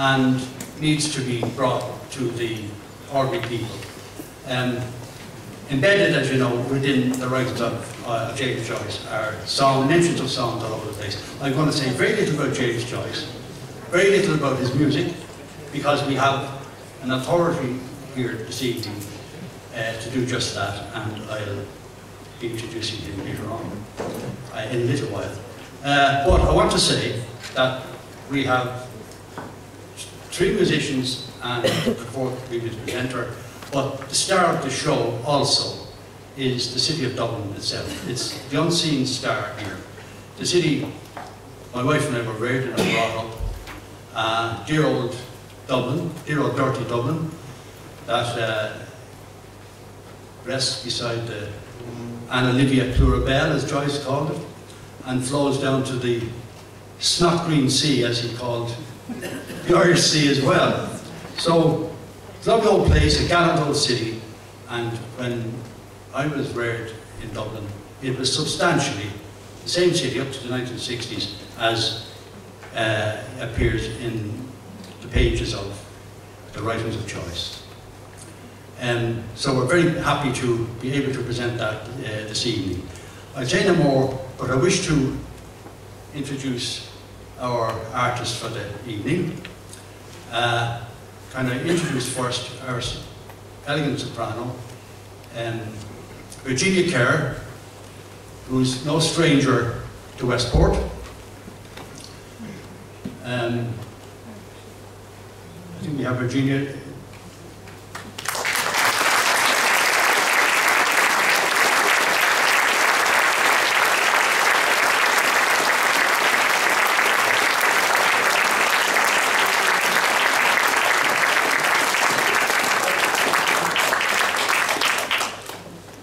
and needs to be brought to the ordinary people. Embedded, as you know, within the writings of James Joyce are mentions of songs all over the place. I'm going to say very little about James Joyce, very little about his music, because we have an authority here this evening to do just that, and I'll be introducing him later on in a little while. But I want to say that we have 3 musicians and a 4th previous presenter, but the star of the show also is the city of Dublin itself. It's the unseen star here. The city, my wife and I were reared and brought up. Dear old Dublin, dear old dirty Dublin, that rests beside the Anna Livia Plurabelle, as Joyce called it, and flows down to the snot green sea, as he called the Irish Sea as well. So, it's a lovely old place, a gallant old city, and when I was reared in Dublin, it was substantially the same city up to the 1960s as appears in the pages of the writings of Joyce. So we're very happy to be able to present that this evening. I'll say no more, but I wish to introduce our artist for the evening. Can I introduce first our elegant soprano, Virginia Kerr, who's no stranger to Westport. I think we have Virginia.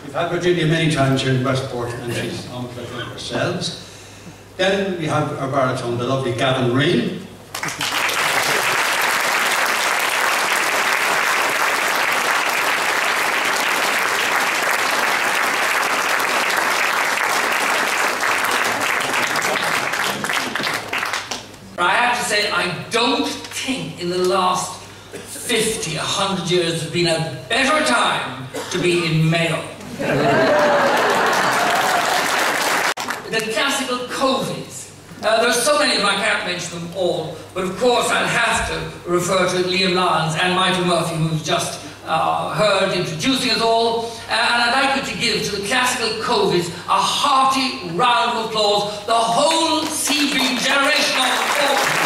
We've had Virginia many times here in Westport, and she's almost like one of ourselves. Then we have our baritone, the lovely Gavin Rain. I have to say, I don't think in the last 50, 100 years there's been a better time to be in Mayo. The classical Covies. There are so many of them, I can't mention them all, but of course I'll have to refer to Liam Lyons and Michael Murphy, who's just heard introducing us all. And I'd like you to give to the classical Covies a hearty round of applause, the whole Seabreeze generation of the Covies.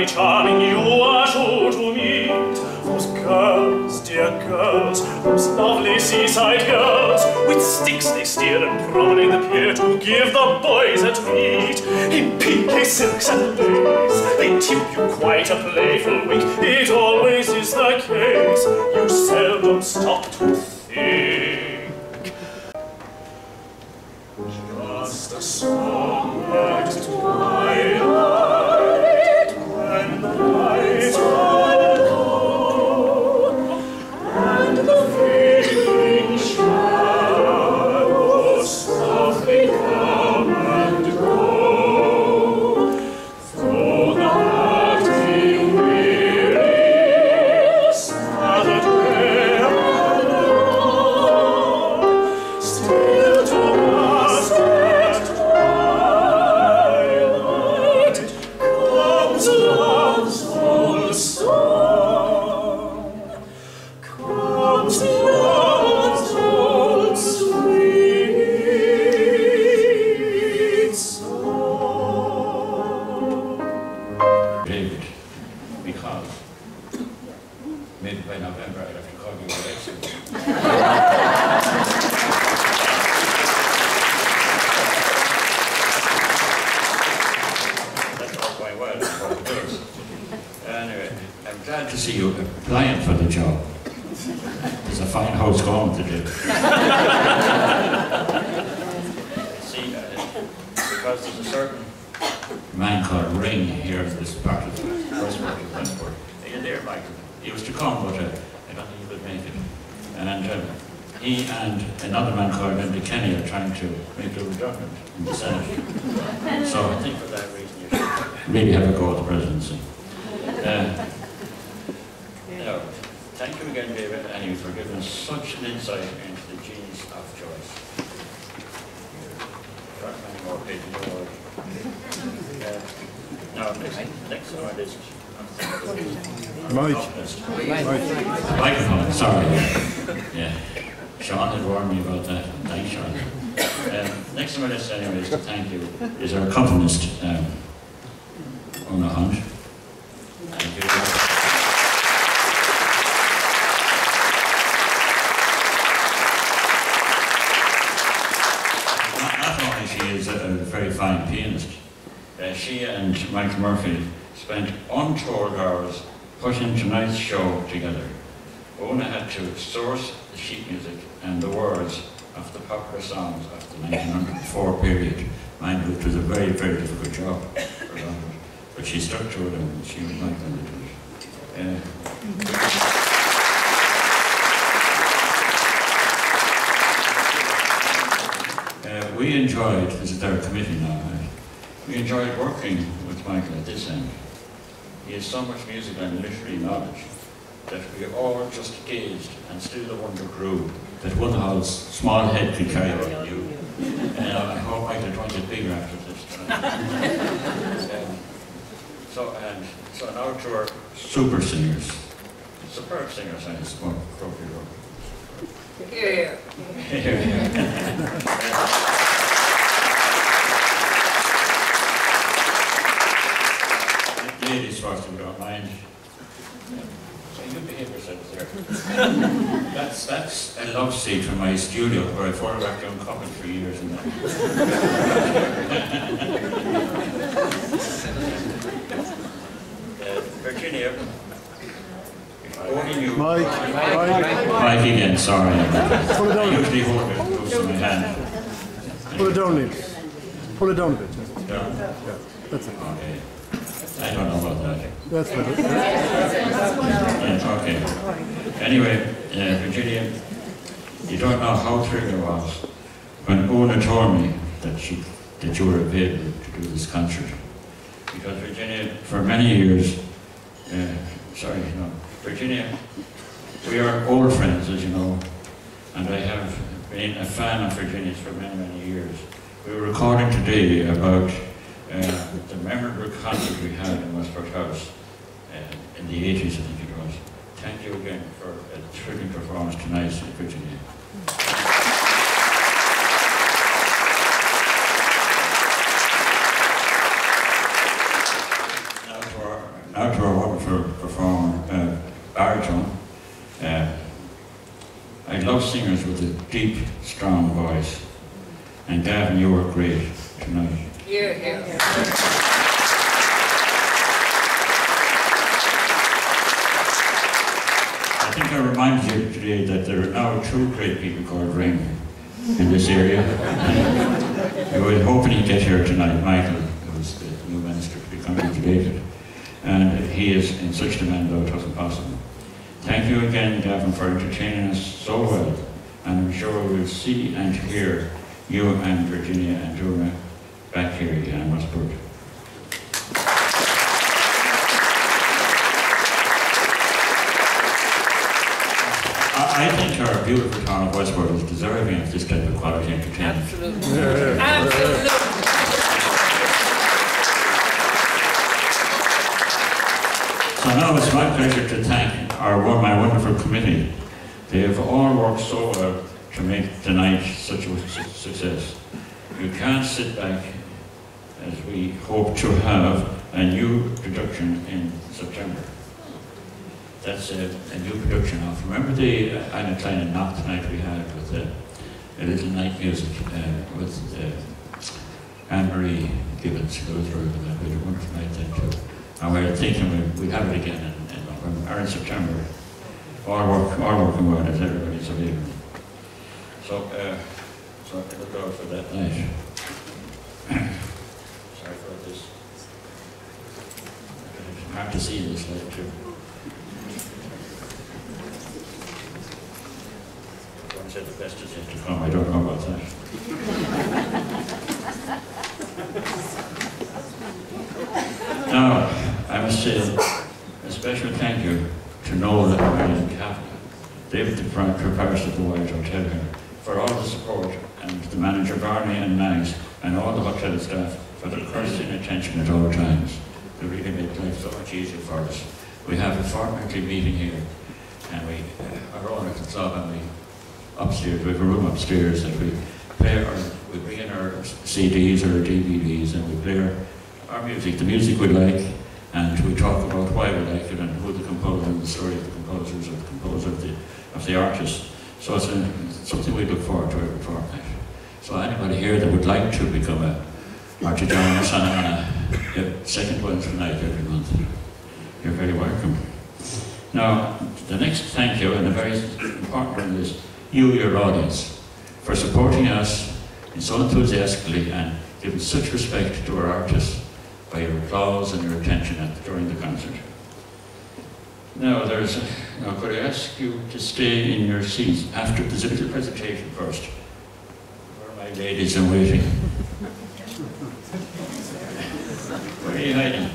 Charming, you are sure to meet those girls, dear girls, those lovely seaside girls. With sticks they steer and promenade the pier to give the boys a treat. In pinky silks and lace, they tip you quite a playful wink. It always is the case, you seldom stop to think. Just a song at twilight. Still to us, to see you applying for the job. There's a fine house going to do. See, because there's a certain man called Ring here in this part of Westport. Are you there, Michael? He was to come, but I don't think he would make it. And he and another man called Andy Kenny are trying to make it redundant in the Senate. So I think for that reason you should really have a go at the presidency. Thank you again, David, and you for giving us such an insight into the genius of Joyce. Got many more pages already. Now, next on our list. Microphone, sorry. Yeah. Sean had warned me about that. Thanks, Sean. Next on my list, anyways, to thank you, is our accompanist, Ona Hunt. Thank you. Not only she is a very fine pianist, she and Michael Murphy spent untold hours putting tonight's show together. Ona had to source the sheet music and the words of the popular songs of the 1904 period. Mind you, it was a very, very difficult job for her, but she stuck to it and she was not going to do it. We enjoyed, this is our committee now, we enjoyed working with Michael at this end. He has so much musical and literary knowledge that we all just gazed and still the wonder grew that one Hall's small head could carry what you. I hope Michael tries to get bigger after this tonight. So now to our super singers. Superb singers, I suppose, more appropriate word. Here. Ladies first, if you don't mind. So you behave yourselves there. That's a love seat from my studio where I photographed young couples for years and that. Virginia. Mike again, sorry. I usually hold it close to my hand. Pull it down a little. Pull it down a bit. Down? Yeah, that's it. Okay. I don't know about that. That's better. Yeah, okay. Anyway, Virginia, you don't know how thrilled I was when Ona told me that you were available to do this concert. Because Virginia, for many years, Virginia, we are old friends, as you know, and I have been a fan of Virginia's for many, many years. We were recording today about the memorable concert we had in Westport House in the 80s, I think it was. Thank you again for a thrilling performance tonight, Virginia. Now to our wonderful performer, baritone. I love singers with a deep, strong voice. And Gavin, you were great tonight. Here. I think I reminded you today that there are now two great people called Ring in this area. We were hoping he'd get here tonight, Michael, who's the new minister to be congratulated. And he is in such demand, though it wasn't possible. Thank you again, Gavin, for entertaining us so well. And I'm sure we'll see and hear you and Virginia and Dora back here again in Westport. I think our beautiful town of Westport is deserving of this type of quality entertainment. Absolutely. Absolutely. So now it's my pleasure to thank my wonderful committee. They have all worked so well to make tonight such a success. You can't sit back, as we hope to have a new production in September. That's a new production of. Remember the Eine kleine Nacht tonight we had with a little night music with Anne-Marie Gibbons, who goes through that. We had a wonderful night then too. And we're thinking we'd have it again in November. or in September. All working well as everybody's available. So, so I look out for that night. Sorry for this. It's hard to see this light too. One said the best is yet to come. I don't know about that. Now, I must say a special thank you to Noel and Catherine, David the Paris of the Wyatt Hotel here, for all the support, and the manager Barney and Mags, and all the hotel staff for their courtesy and attention at all times. They really make life so much easier for us. We have a fortnightly meeting here, and we are all at the club, and we upstairs, we have a room upstairs that we play we bring in our CDs or DVDs, and we play our music, the music we like, and we talk about why we like it and who the composer and the story of the composers or the composer of the artist. So it's something we look forward to every fortnight. So anybody here that would like to become or to join us on a second Wednesday night every month, you're very welcome. Now, the next thank you, and a very important one, is you, your audience, for supporting us so enthusiastically and giving such respect to our artists by your applause and your attention during the concert. Now, could I ask you to stay in your seats after the little presentation first? Where are my ladies in waiting? Where are you hiding?